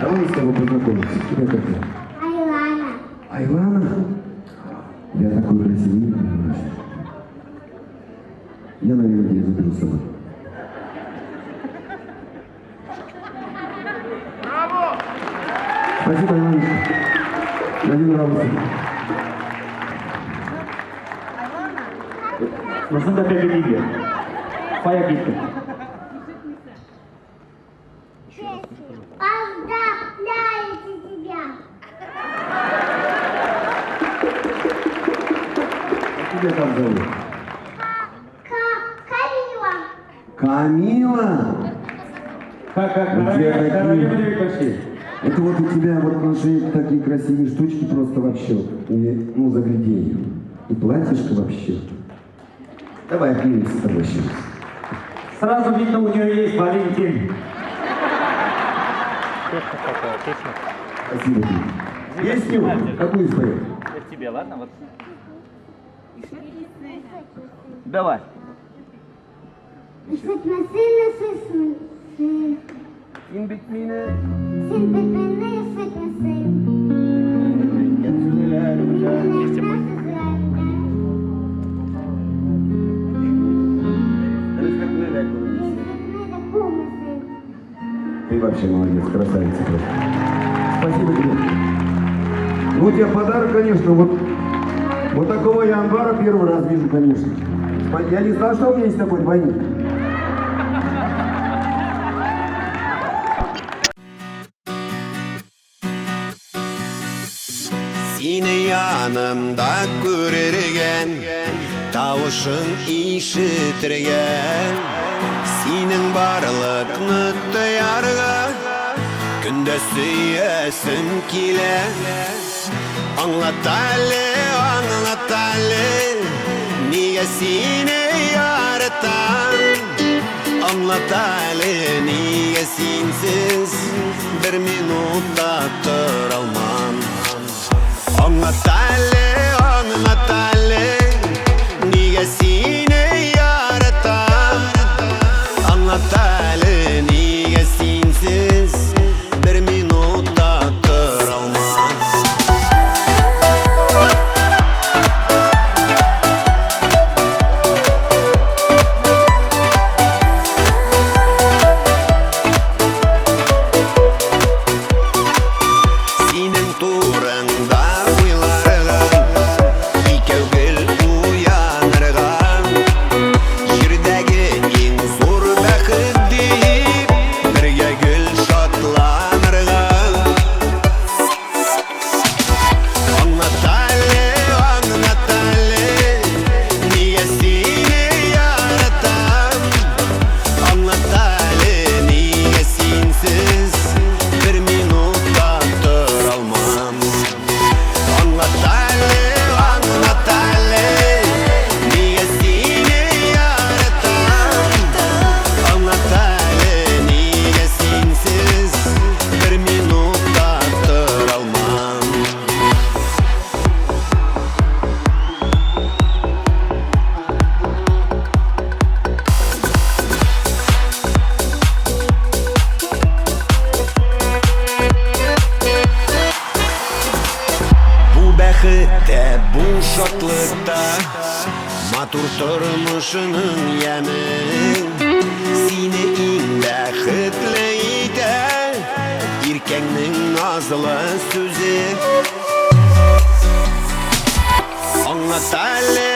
Давай с тобой познакомимся. Тебя как зовут? Айлана. Айлана? Я такой красивый. Я, наверное, тебя заберу с собой. Браво! Спасибо, Айлана. Один нравится. Нужно допять видео. Поехали. Поздравляете тебя. Как тебя там зовут? Камила. Камила? Как, Где такие? дорогие почти. Это вот у тебя вот отношения такие красивые штучки просто вообще. И, ну, загляденье. И платьишко вообще. Давай обнимемся с тобой сейчас. Сразу видно, у нее есть Валентин. Спасибо тебе. Песню? Какую споем? Это тебе, ладно? Вот. Давай. Син бит мине. Ты вообще молодец, красавица просто. Спасибо тебе. Ну, у тебя подарок, конечно, вот такого я Анвара первый раз вижу, конечно. Я не знал, что у меня есть такой двойник. Seni yanımda görürgen, tavışın işitirgen. Senin barlıkны duyarga, günde süyesim kile. Anlat Ali, niye seni yaratan? Anlat Ali, niye sensiz bir minutta duralmam? Anlat Ali, niye seni yaratan? Anlat Ali, niye sensiz bir minutta duralmam? Senin turunda uylarım, ikevgil uyanırgam. Jirdagi eng zo'r baxt deyip, birga gul shodlanirgam. Anlat Ali, niye seni yaratan? Anlat Ali, niye sensiz bir minutta duralmam? Anlat Ali, niye seni yaratan? Anlat Ali, niye sensiz bir minutta duralmam? Bu bәхеттә, bu шатлыкта, матур тормышының ямен. Сине иң бәхетле итә, иркәңнең назлы сүзе. Anlat Ali,